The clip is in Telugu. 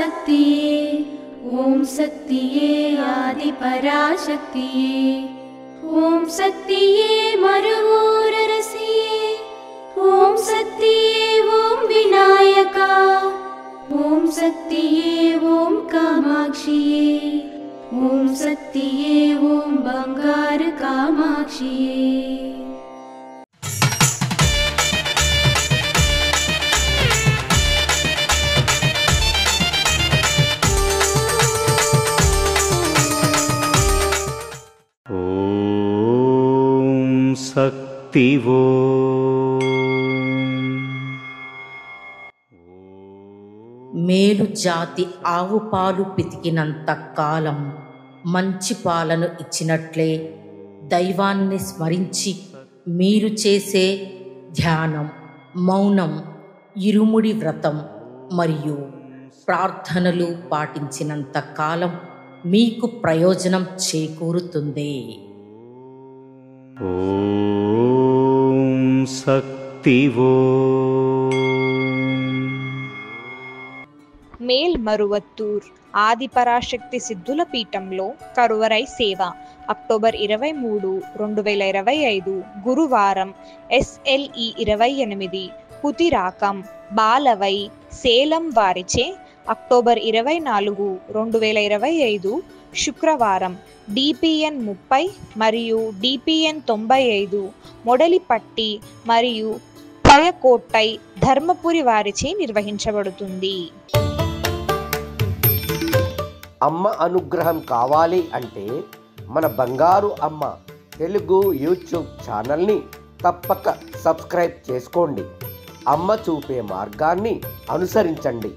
पराशक्तिये ॐ शक्तिये आदिपराशक्तिये ॐ शक्तिये मरुवोररसिये ॐ शक्तिये ॐ विनायका ॐ शक्तिये ॐ कामाक्षिये ॐ शक्तिये ॐ बंगार कामाक्षिये। శక్తివో మేలు జాతి ఆవు పాలు పితికినంత కాలం మంచి పాలను ఇచ్చినట్లే దైవాన్ని స్మరించి మీరు చేసే ధ్యానం, మౌనం, ఇరుముడి వ్రతం మరియు ప్రార్థనలు పాటించినంత కాలం మీకు ప్రయోజనం చేకూరుతుంది. ఓం శక్తివో మేల్మరువత్తూర్ ఆదిపరాశక్తి సిద్ధుల పీఠంలో కరువరై సేవ అక్టోబర్ 23, 2025 గురువారం SLE 28 పుతిరాకం బాలవై సేలం వారిచే అక్టోబర్ 24, 2025 శుక్రవారం DPN 30 మరియు DPN 95 మొడలిపట్టి మరియు పయకోట్టై ధర్మపురి వారిచే నిర్వహించబడుతుంది. అమ్మ అనుగ్రహం కావాలి అంటే మన బంగారు అమ్మ తెలుగు యూట్యూబ్ ఛానల్ని తప్పక సబ్స్క్రైబ్ చేసుకోండి. అమ్మ చూపే మార్గాన్ని అనుసరించండి.